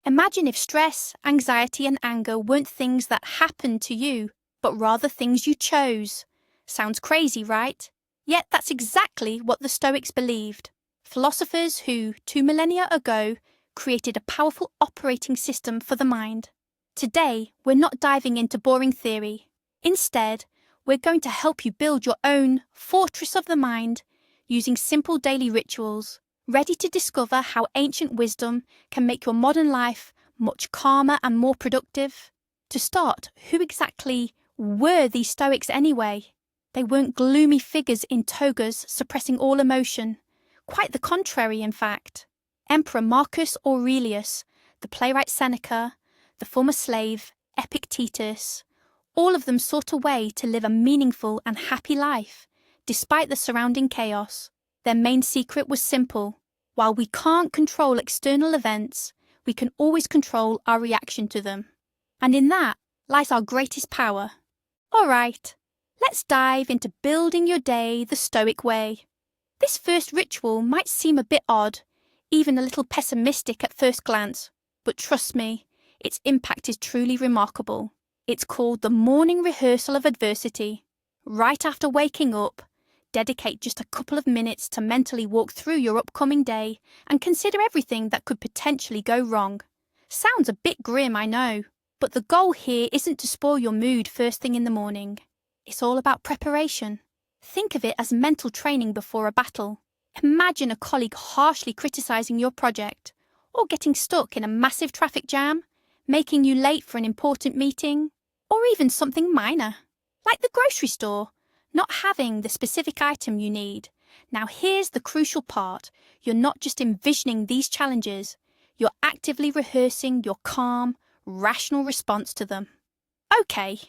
Imagine if stress, anxiety, and anger weren't things that happened to you, but rather things you chose. Sounds crazy, right? Yet that's exactly what the Stoics believed. Philosophers who, 2 millennia ago, created a powerful operating system for the mind. Today, we're not diving into boring theory. Instead, we're going to help you build your own fortress of the mind using simple daily rituals, ready to discover how ancient wisdom can make your modern life much calmer and more productive. To start, who exactly were these Stoics anyway? They weren't gloomy figures in togas suppressing all emotion. Quite the contrary, in fact. Emperor Marcus Aurelius, the playwright Seneca, the former slave Epictetus, all of them sought a way to live a meaningful and happy life, despite the surrounding chaos. Their main secret was simple. While we can't control external events, we can always control our reaction to them. And in that lies our greatest power. All right, let's dive into building your day the Stoic way. This first ritual might seem a bit odd, even a little pessimistic at first glance, but trust me, its impact is truly remarkable. It's called the morning rehearsal of adversity. Right after waking up, dedicate just a couple of minutes to mentally walk through your upcoming day and consider everything that could potentially go wrong. Sounds a bit grim, I know, but the goal here isn't to spoil your mood first thing in the morning. It's all about preparation. Think of it as mental training before a battle. Imagine a colleague harshly criticizing your project, or getting stuck in a massive traffic jam, making you late for an important meeting, or even something minor, like the grocery store, not having the specific item you need. Now here's the crucial part. You're not just envisioning these challenges, you're actively rehearsing your calm, rational response to them. Okay,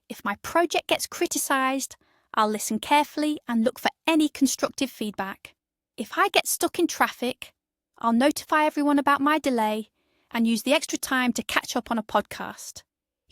if my project gets criticized, I'll listen carefully and look for any constructive feedback. If I get stuck in traffic, I'll notify everyone about my delay and use the extra time to catch up on a podcast.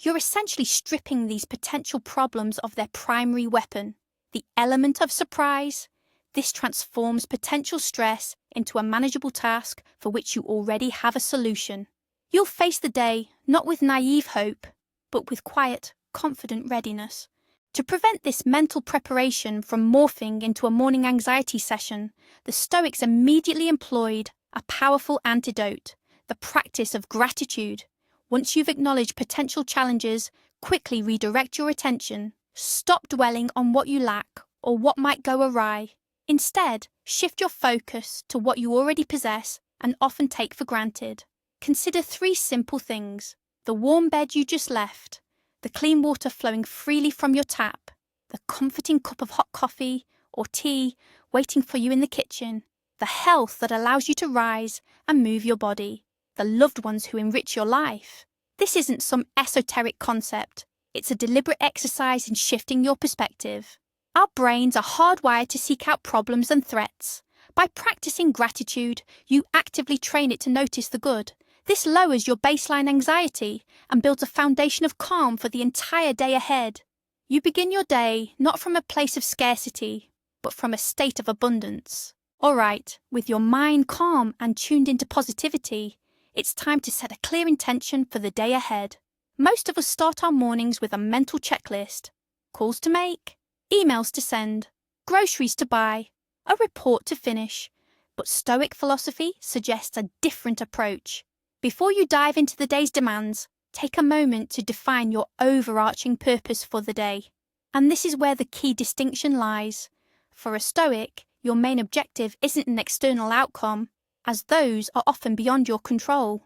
You're essentially stripping these potential problems of their primary weapon, the element of surprise. This transforms potential stress into a manageable task for which you already have a solution. You'll face the day not with naive hope, but with quiet, confident readiness. To prevent this mental preparation from morphing into a morning anxiety session, the Stoics immediately employed a powerful antidote, the practice of gratitude. Once you've acknowledged potential challenges, quickly redirect your attention. Stop dwelling on what you lack or what might go awry. Instead, shift your focus to what you already possess and often take for granted. Consider 3 simple things: the warm bed you just left, the clean water flowing freely from your tap, the comforting cup of hot coffee or tea waiting for you in the kitchen, the health that allows you to rise and move your body, the loved ones who enrich your life. This isn't some esoteric concept. It's a deliberate exercise in shifting your perspective. Our brains are hardwired to seek out problems and threats. By practicing gratitude, you actively train it to notice the good. This lowers your baseline anxiety and builds a foundation of calm for the entire day ahead. You begin your day not from a place of scarcity, but from a state of abundance. All right, with your mind calm and tuned into positivity, it's time to set a clear intention for the day ahead. Most of us start our mornings with a mental checklist: calls to make, emails to send, groceries to buy, a report to finish. But Stoic philosophy suggests a different approach. Before you dive into the day's demands, take a moment to define your overarching purpose for the day. And this is where the key distinction lies. For a Stoic, your main objective isn't an external outcome, as those are often beyond your control.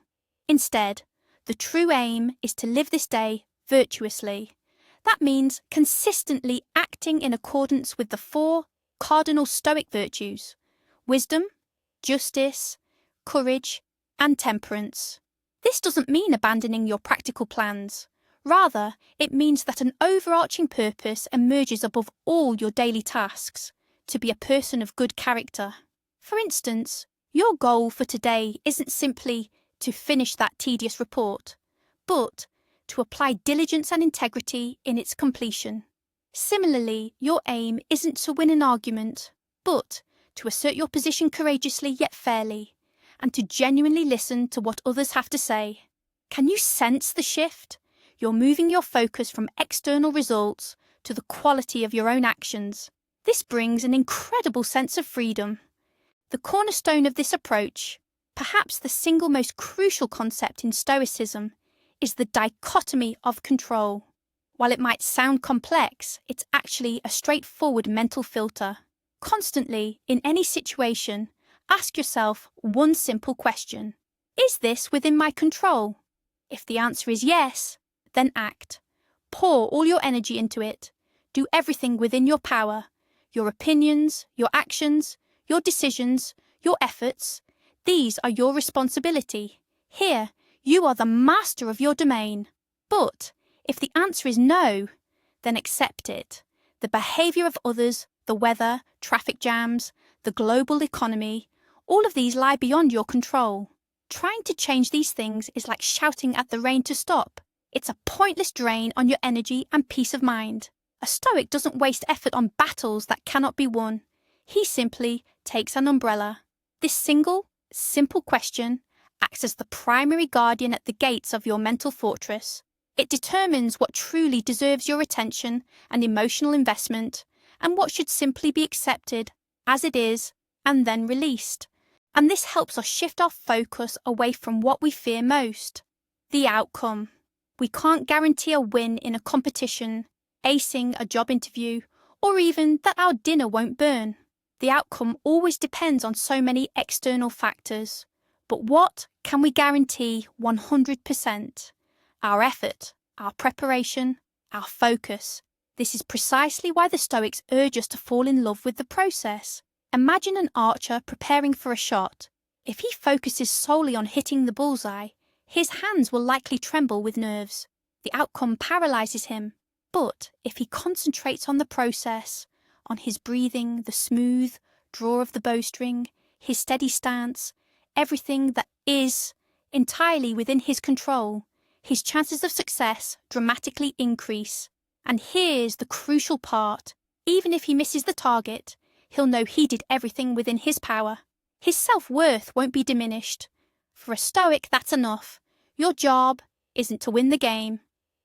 Instead, the true aim is to live this day virtuously. That means consistently acting in accordance with the 4 cardinal Stoic virtues: wisdom, justice, courage, and temperance. This doesn't mean abandoning your practical plans. Rather, it means that an overarching purpose emerges above all your daily tasks, to be a person of good character. For instance, your goal for today isn't simply to finish that tedious report, but to apply diligence and integrity in its completion. Similarly, your aim isn't to win an argument, but to assert your position courageously yet fairly, and to genuinely listen to what others have to say. Can you sense the shift? You're moving your focus from external results to the quality of your own actions. This brings an incredible sense of freedom. The cornerstone of this approach, perhaps the single most crucial concept in Stoicism, is the dichotomy of control. While it might sound complex, it's actually a straightforward mental filter. Constantly, in any situation, ask yourself one simple question. Is this within my control? If the answer is yes, then act. Pour all your energy into it. Do everything within your power. Your opinions, your actions, your decisions, your efforts. These are your responsibility. Here, you are the master of your domain. But if the answer is no, then accept it. The behaviour of others, the weather, traffic jams, the global economy, all of these lie beyond your control. Trying to change these things is like shouting at the rain to stop. It's a pointless drain on your energy and peace of mind. A Stoic doesn't waste effort on battles that cannot be won. He simply takes an umbrella. This single, simple question acts as the primary guardian at the gates of your mental fortress. It determines what truly deserves your attention and emotional investment, and what should simply be accepted as it is and then released. And this helps us shift our focus away from what we fear most, the outcome. We can't guarantee a win in a competition, acing a job interview, or even that our dinner won't burn. The outcome always depends on so many external factors. But what can we guarantee 100%? Our effort, our preparation, our focus. This is precisely why the Stoics urge us to fall in love with the process. Imagine an archer preparing for a shot. If he focuses solely on hitting the bullseye, his hands will likely tremble with nerves. The outcome paralyzes him. But if he concentrates on the process, on his breathing, the smooth draw of the bowstring, his steady stance, everything that is entirely within his control, his chances of success dramatically increase. And here's the crucial part. Even if he misses the target, he'll know he did everything within his power. His self-worth won't be diminished. For a Stoic, that's enough. Your job isn't to win the game,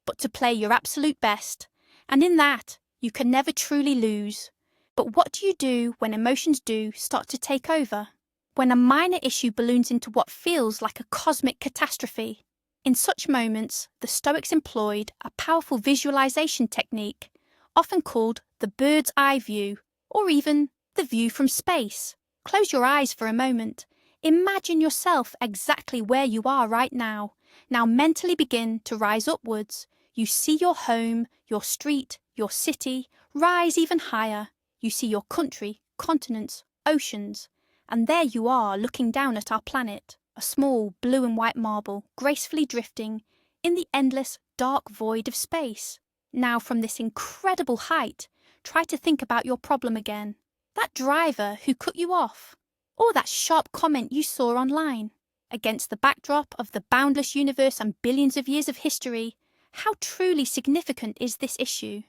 but to play your absolute best. And in that, you can never truly lose. But what do you do when emotions do start to take over? When a minor issue balloons into what feels like a cosmic catastrophe? In such moments, the Stoics employed a powerful visualization technique, often called the bird's eye view, or even the view from space. Close your eyes for a moment. Imagine yourself exactly where you are right now. Now mentally begin to rise upwards. You see your home, your street, your city, rise even higher. You see your country, continents, oceans. And there you are looking down at our planet, a small blue and white marble, gracefully drifting in the endless dark void of space. Now from this incredible height, try to think about your problem again. That driver who cut you off, or that sharp comment you saw online. Against the backdrop of the boundless universe and billions of years of history, how truly significant is this issue?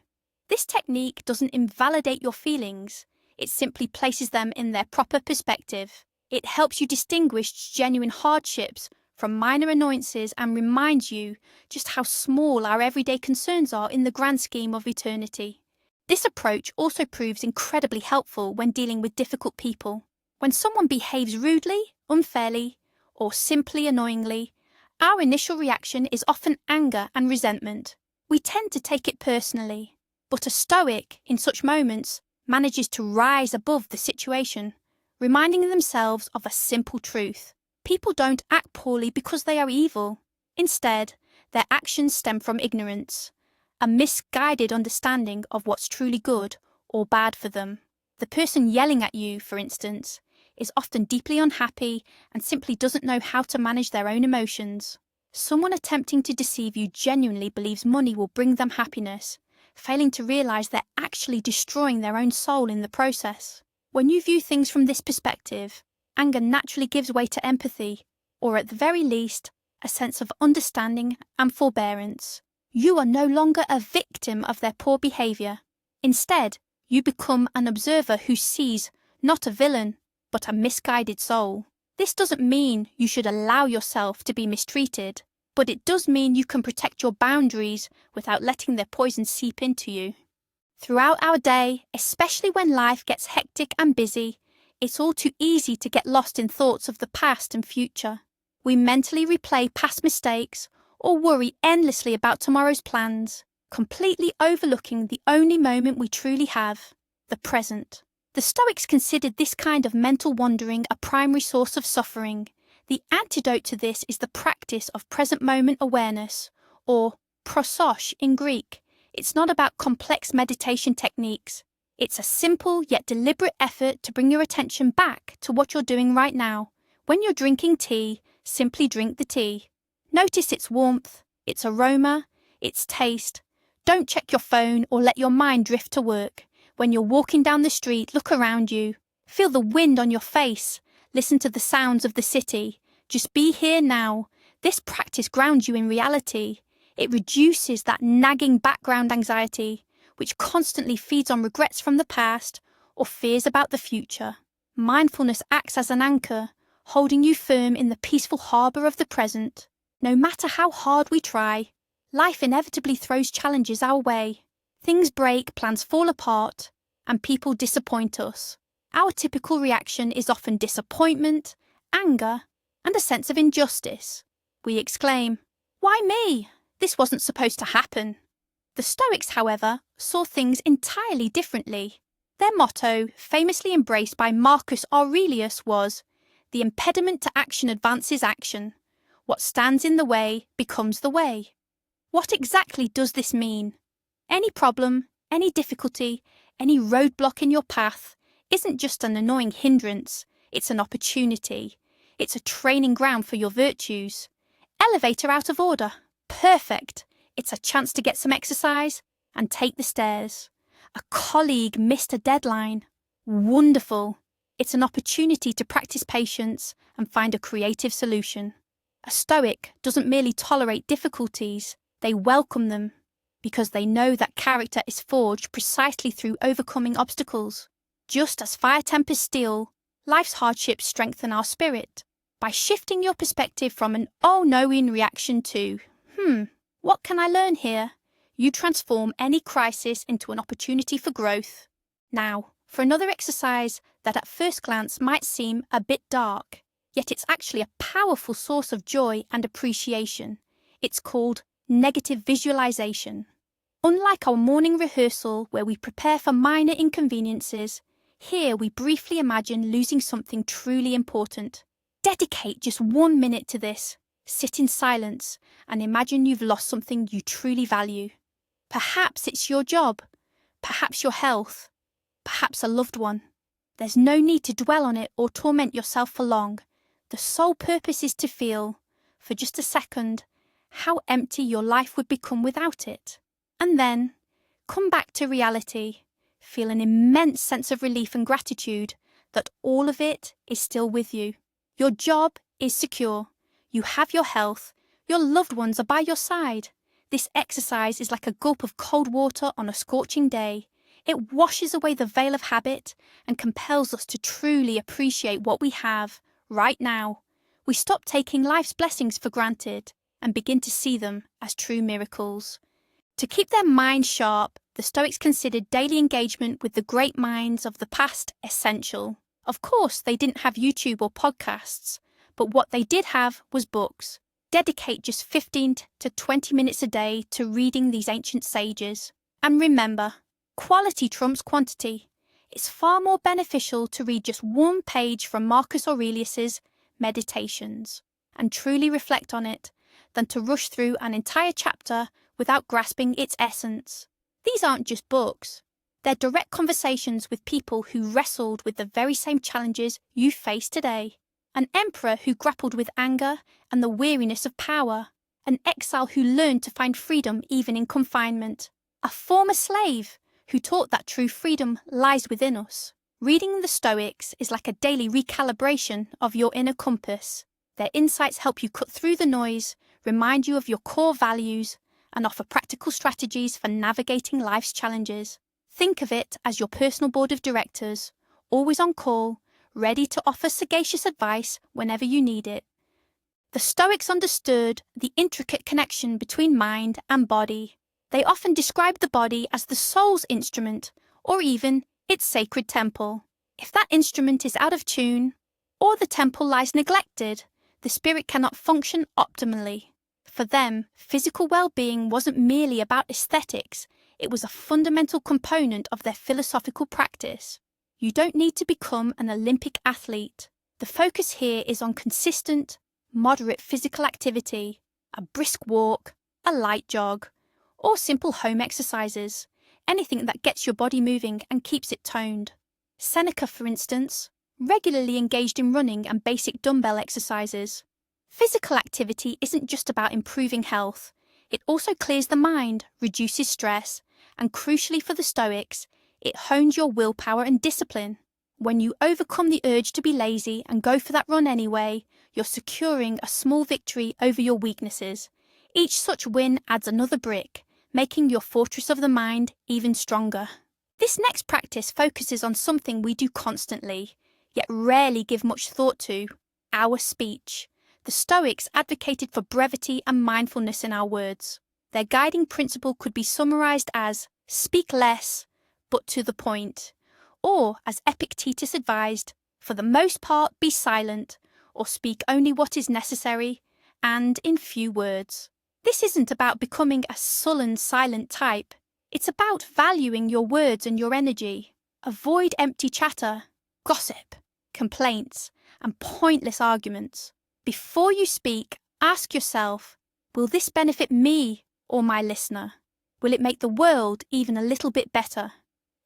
This technique doesn't invalidate your feelings, it simply places them in their proper perspective. It helps you distinguish genuine hardships from minor annoyances and reminds you just how small our everyday concerns are in the grand scheme of eternity. This approach also proves incredibly helpful when dealing with difficult people. When someone behaves rudely, unfairly, or simply annoyingly, our initial reaction is often anger and resentment. We tend to take it personally. But a Stoic, in such moments, manages to rise above the situation, reminding themselves of a simple truth. People don't act poorly because they are evil. Instead, their actions stem from ignorance, a misguided understanding of what's truly good or bad for them. The person yelling at you, for instance, is often deeply unhappy and simply doesn't know how to manage their own emotions. Someone attempting to deceive you genuinely believes money will bring them happiness, failing to realize they're actually destroying their own soul in the process. When you view things from this perspective, anger naturally gives way to empathy, or at the very least, a sense of understanding and forbearance. You are no longer a victim of their poor behavior. Instead, you become an observer who sees not a villain, but a misguided soul. This doesn't mean you should allow yourself to be mistreated, but it does mean you can protect your boundaries without letting their poison seep into you. Throughout our day, especially when life gets hectic and busy, it's all too easy to get lost in thoughts of the past and future. We mentally replay past mistakes or worry endlessly about tomorrow's plans, completely overlooking the only moment we truly have, the present. The Stoics considered this kind of mental wandering a primary source of suffering. The antidote to this is the practice of present moment awareness, or prosos in Greek. It's not about complex meditation techniques. It's a simple yet deliberate effort to bring your attention back to what you're doing right now. When you're drinking tea, simply drink the tea. Notice its warmth, its aroma, its taste. Don't check your phone or let your mind drift to work. When you're walking down the street, look around you. Feel the wind on your face. Listen to the sounds of the city. Just be here now. This practice grounds you in reality. It reduces that nagging background anxiety, which constantly feeds on regrets from the past or fears about the future. Mindfulness acts as an anchor, holding you firm in the peaceful harbour of the present. No matter how hard we try, life inevitably throws challenges our way. Things break, plans fall apart, and people disappoint us. Our typical reaction is often disappointment, anger, and a sense of injustice. We exclaim, "Why me? This wasn't supposed to happen." The Stoics, however, saw things entirely differently. Their motto, famously embraced by Marcus Aurelius, was, "The impediment to action advances action. What stands in the way becomes the way." What exactly does this mean? Any problem, any difficulty, any roadblock in your path isn't just an annoying hindrance, it's an opportunity. It's a training ground for your virtues. Elevator out of order. Perfect. It's a chance to get some exercise and take the stairs. A colleague missed a deadline. Wonderful. It's an opportunity to practice patience and find a creative solution. A Stoic doesn't merely tolerate difficulties, they welcome them, because they know that character is forged precisely through overcoming obstacles. Just as fire tempers steel, life's hardships strengthen our spirit. By shifting your perspective from an "oh no"ing reaction to, what can I learn here?" you transform any crisis into an opportunity for growth. Now, for another exercise that at first glance might seem a bit dark, yet it's actually a powerful source of joy and appreciation. It's called negative visualization. Unlike our morning rehearsal where we prepare for minor inconveniences, here we briefly imagine losing something truly important. Dedicate just 1 minute to this. Sit in silence and imagine you've lost something you truly value. Perhaps it's your job, perhaps your health, perhaps a loved one. There's no need to dwell on it or torment yourself for long. The sole purpose is to feel, for just a second, how empty your life would become without it. And then, come back to reality. Feel an immense sense of relief and gratitude that all of it is still with you. Your job is secure. You have your health. Your loved ones are by your side. This exercise is like a gulp of cold water on a scorching day. It washes away the veil of habit and compels us to truly appreciate what we have right now. We stop taking life's blessings for granted and begin to see them as true miracles. To keep their minds sharp, the Stoics considered daily engagement with the great minds of the past essential. Of course, they didn't have YouTube or podcasts, but what they did have was books. Dedicate just 15 to 20 minutes a day to reading these ancient sages. And remember, quality trumps quantity. It's far more beneficial to read just 1 page from Marcus Aurelius's Meditations and truly reflect on it than to rush through an entire chapter without grasping its essence. These aren't just books. They're direct conversations with people who wrestled with the very same challenges you face today. An emperor who grappled with anger and the weariness of power. An exile who learned to find freedom even in confinement. A former slave who taught that true freedom lies within us. Reading the Stoics is like a daily recalibration of your inner compass. Their insights help you cut through the noise, remind you of your core values, and offer practical strategies for navigating life's challenges. Think of it as your personal board of directors, always on call, ready to offer sagacious advice whenever you need it. The Stoics understood the intricate connection between mind and body. They often described the body as the soul's instrument, or even its sacred temple. If that instrument is out of tune, or the temple lies neglected, the spirit cannot function optimally. For them, physical well-being wasn't merely about aesthetics, it was a fundamental component of their philosophical practice. You don't need to become an Olympic athlete. The focus here is on consistent, moderate physical activity, a brisk walk, a light jog, or simple home exercises, anything that gets your body moving and keeps it toned. Seneca, for instance, regularly engaged in running and basic dumbbell exercises. Physical activity isn't just about improving health, it also clears the mind, reduces stress, and crucially for the Stoics, it hones your willpower and discipline. When you overcome the urge to be lazy and go for that run anyway, you're securing a small victory over your weaknesses. Each such win adds another brick, making your fortress of the mind even stronger. This next practice focuses on something we do constantly, yet rarely give much thought to: our speech. The Stoics advocated for brevity and mindfulness in our words. Their guiding principle could be summarized as speak less, but to the point. Or, as Epictetus advised, for the most part be silent, or speak only what is necessary, and in few words. This isn't about becoming a sullen, silent type. It's about valuing your words and your energy. Avoid empty chatter, gossip, complaints, and pointless arguments. Before you speak, ask yourself, will this benefit me or my listener? Will it make the world even a little bit better?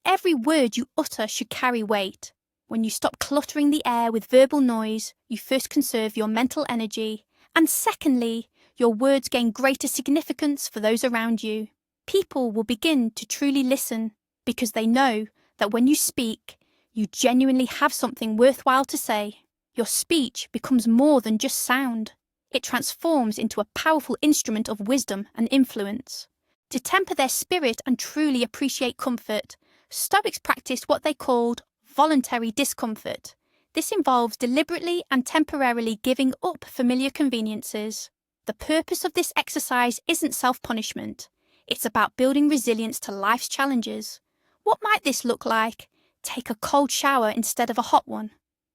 Every word you utter should carry weight. When you stop cluttering the air with verbal noise, you first conserve your mental energy, and secondly, your words gain greater significance for those around you. People will begin to truly listen because they know that when you speak, you genuinely have something worthwhile to say. Your speech becomes more than just sound. It transforms into a powerful instrument of wisdom and influence. To temper their spirit and truly appreciate comfort, Stoics practiced what they called voluntary discomfort. This involves deliberately and temporarily giving up familiar conveniences. The purpose of this exercise isn't self-punishment. It's about building resilience to life's challenges. What might this look like? Take a cold shower instead of a hot one.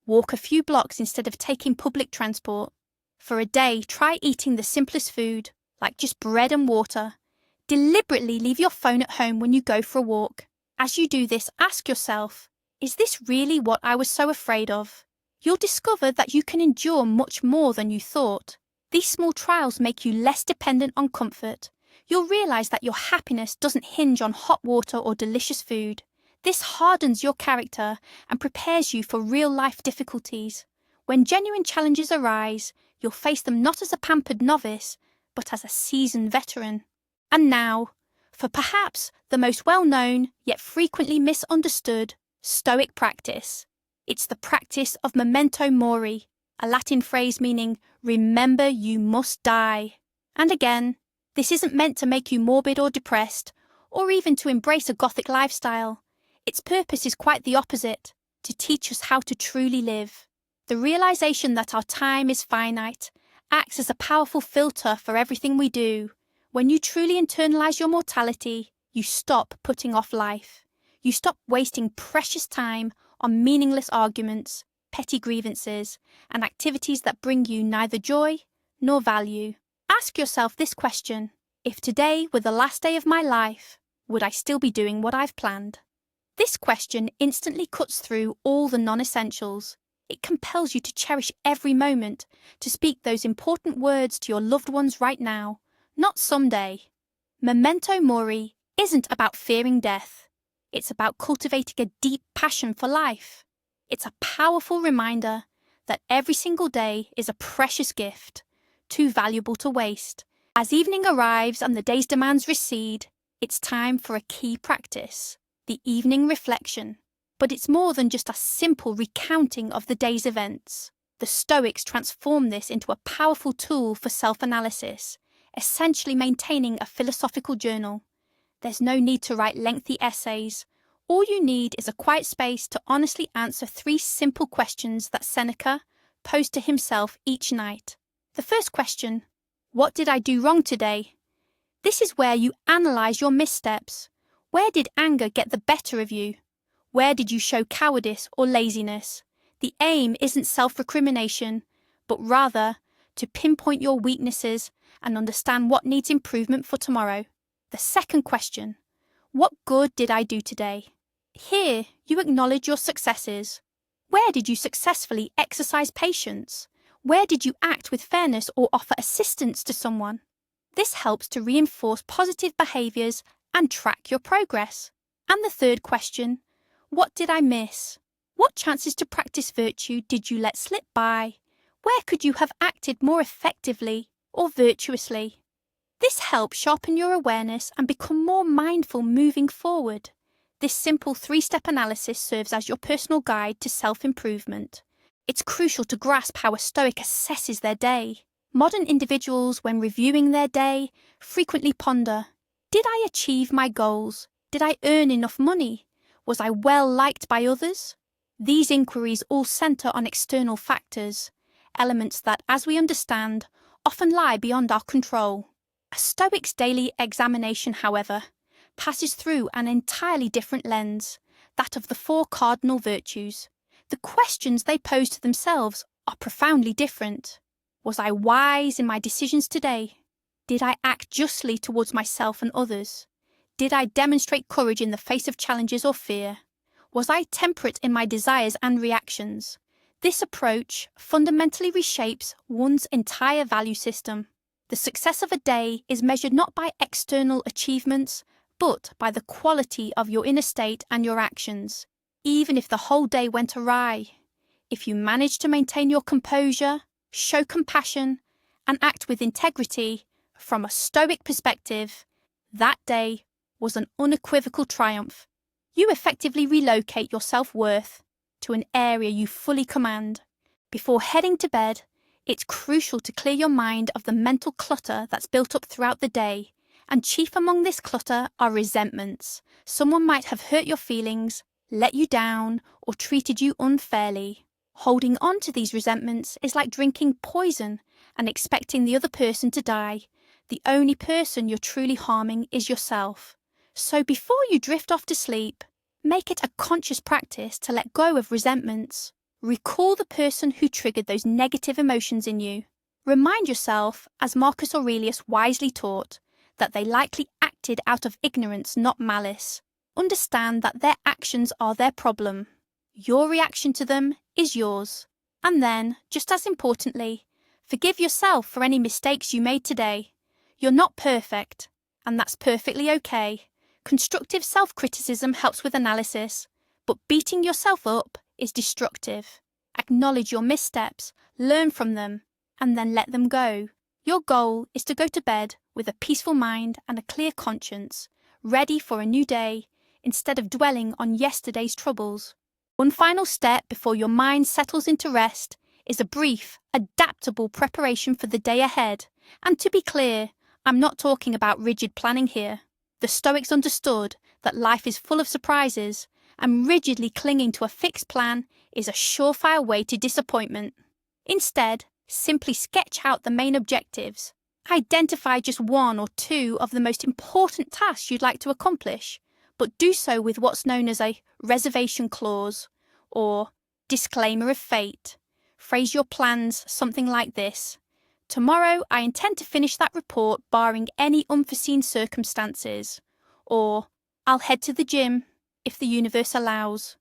Walk a few blocks instead of taking public transport. For a day, try eating the simplest food, like just bread and water. Deliberately leave your phone at home when you go for a walk. As you do this, ask yourself, is this really what I was so afraid of? You'll discover that you can endure much more than you thought. These small trials make you less dependent on comfort. You'll realize that your happiness doesn't hinge on hot water or delicious food. This hardens your character and prepares you for real-life difficulties. When genuine challenges arise, you'll face them not as a pampered novice, but as a seasoned veteran. And now, for perhaps the most well-known, yet frequently misunderstood, Stoic practice. It's the practice of memento mori, a Latin phrase meaning, remember you must die. And again, this isn't meant to make you morbid or depressed, or even to embrace a Gothic lifestyle. Its purpose is quite the opposite, to teach us how to truly live. The realization that our time is finite acts as a powerful filter for everything we do. When you truly internalize your mortality, you stop putting off life. You stop wasting precious time on meaningless arguments, petty grievances, and activities that bring you neither joy nor value. Ask yourself this question: if today were the last day of my life, would I still be doing what I've planned? This question instantly cuts through all the non-essentials. It compels you to cherish every moment, to speak those important words to your loved ones right now, not someday. Memento mori isn't about fearing death. It's about cultivating a deep passion for life. It's a powerful reminder that every single day is a precious gift, too valuable to waste. As evening arrives and the day's demands recede, it's time for a key practice: the evening reflection. But it's more than just a simple recounting of the day's events. The Stoics transform this into a powerful tool for self-analysis, essentially maintaining a philosophical journal. There's no need to write lengthy essays. All you need is a quiet space to honestly answer 3 simple questions that Seneca posed to himself each night. The first question, what did I do wrong today? This is where you analyse your missteps. Where did anger get the better of you? Where did you show cowardice or laziness? The aim isn't self-recrimination, but rather to pinpoint your weaknesses and understand what needs improvement for tomorrow. The second question, what good did I do today? Here, you acknowledge your successes. Where did you successfully exercise patience? Where did you act with fairness or offer assistance to someone? This helps to reinforce positive behaviours and track your progress. And the third question, what did I miss? What chances to practice virtue did you let slip by? Where could you have acted more effectively or virtuously? This helps sharpen your awareness and become more mindful moving forward. This simple 3-step analysis serves as your personal guide to self-improvement. It's crucial to grasp how a Stoic assesses their day. Modern individuals, when reviewing their day, frequently ponder, did I achieve my goals? Did I earn enough money? Was I well liked by others? These inquiries all centre on external factors, elements that, as we understand, often lie beyond our control. A Stoic's daily examination, however, passes through an entirely different lens, that of the 4 cardinal virtues. The questions they pose to themselves are profoundly different. Was I wise in my decisions today? Did I act justly towards myself and others? Did I demonstrate courage in the face of challenges or fear? Was I temperate in my desires and reactions? This approach fundamentally reshapes one's entire value system. The success of a day is measured not by external achievements, but by the quality of your inner state and your actions, even if the whole day went awry. If you manage to maintain your composure, show compassion, and act with integrity, from a Stoic perspective, that day was an unequivocal triumph. You effectively relocate your self-worth to an area you fully command. Before heading to bed, it's crucial to clear your mind of the mental clutter that's built up throughout the day, and chief among this clutter are resentments. Someone might have hurt your feelings, let you down, or treated you unfairly. Holding on to these resentments is like drinking poison and expecting the other person to die. The only person you're truly harming is yourself. So before you drift off to sleep, make it a conscious practice to let go of resentments. Recall the person who triggered those negative emotions in you. Remind yourself, as Marcus Aurelius wisely taught, that they likely acted out of ignorance, not malice. Understand that their actions are their problem. Your reaction to them is yours. And then, just as importantly, forgive yourself for any mistakes you made today. You're not perfect, and that's perfectly okay. Constructive self-criticism helps with analysis, but beating yourself up is destructive. Acknowledge your missteps, learn from them, and then let them go. Your goal is to go to bed with a peaceful mind and a clear conscience, ready for a new day, instead of dwelling on yesterday's troubles. One final step before your mind settles into rest is a brief, adaptable preparation for the day ahead. And to be clear, I'm not talking about rigid planning here. The Stoics understood that life is full of surprises, and rigidly clinging to a fixed plan is a surefire way to disappointment. Instead, simply sketch out the main objectives. Identify just 1 or 2 of the most important tasks you'd like to accomplish, but do so with what's known as a reservation clause or disclaimer of fate. Phrase your plans something like this: tomorrow I intend to finish that report barring any unforeseen circumstances, or I'll head to the gym if the universe allows.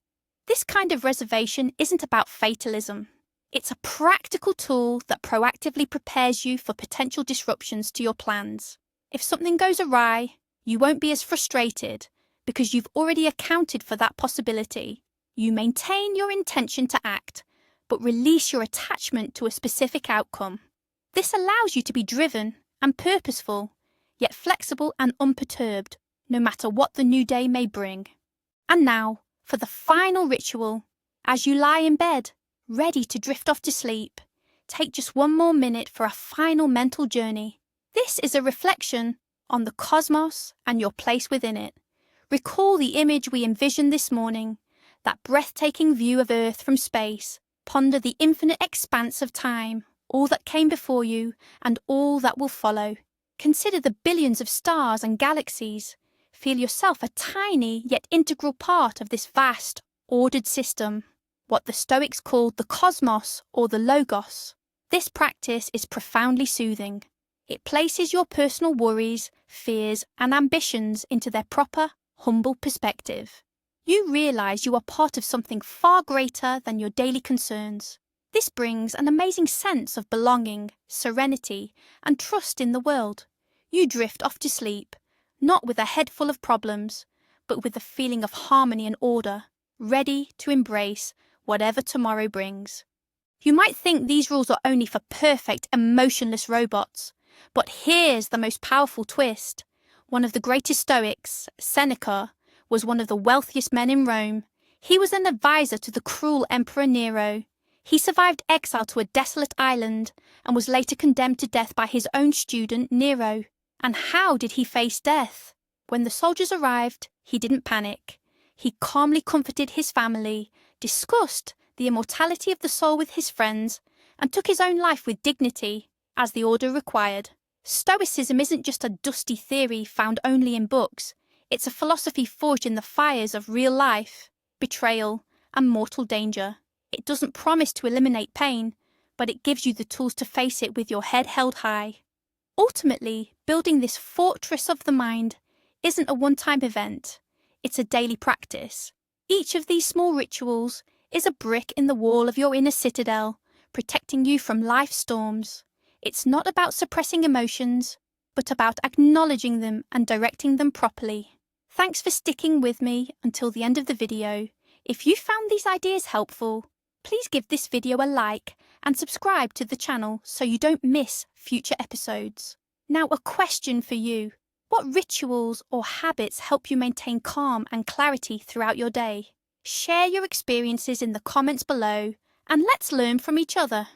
This kind of reservation isn't about fatalism. It's a practical tool that proactively prepares you for potential disruptions to your plans. If something goes awry, you won't be as frustrated because you've already accounted for that possibility. You maintain your intention to act, but release your attachment to a specific outcome. This allows you to be driven and purposeful, yet flexible and unperturbed, no matter what the new day may bring. And now, for the final ritual. As you lie in bed, ready to drift off to sleep, take just 1 more minute for a final mental journey. This is a reflection on the cosmos and your place within it. Recall the image we envisioned this morning, that breathtaking view of Earth from space. Ponder the infinite expanse of time, all that came before you, and all that will follow. Consider the billions of stars and galaxies. Feel yourself a tiny yet integral part of this vast, ordered system, what the Stoics called the cosmos or the logos. This practice is profoundly soothing. It places your personal worries, fears, and ambitions into their proper, humble perspective. You realize you are part of something far greater than your daily concerns. This brings an amazing sense of belonging, serenity, and trust in the world. You drift off to sleep, not with a head full of problems, but with a feeling of harmony and order, ready to embrace whatever tomorrow brings. You might think these rules are only for perfect, emotionless robots, but here's the most powerful twist. One of the greatest Stoics, Seneca, was one of the wealthiest men in Rome. He was an advisor to the cruel Emperor Nero. He survived exile to a desolate island and was later condemned to death by his own student, Nero. And how did he face death? When the soldiers arrived, he didn't panic. He calmly comforted his family, discussed the immortality of the soul with his friends, and took his own life with dignity, as the order required. Stoicism isn't just a dusty theory found only in books. It's a philosophy forged in the fires of real life, betrayal, and mortal danger. It doesn't promise to eliminate pain, but it gives you the tools to face it with your head held high. Ultimately, building this fortress of the mind isn't a one-time event. It's a daily practice. Each of these small rituals is a brick in the wall of your inner citadel, protecting you from life's storms. It's not about suppressing emotions, but about acknowledging them and directing them properly. Thanks for sticking with me until the end of the video. If you found these ideas helpful, please give this video a like and subscribe to the channel so you don't miss future episodes. Now, a question for you. What rituals or habits help you maintain calm and clarity throughout your day? Share your experiences in the comments below, and let's learn from each other.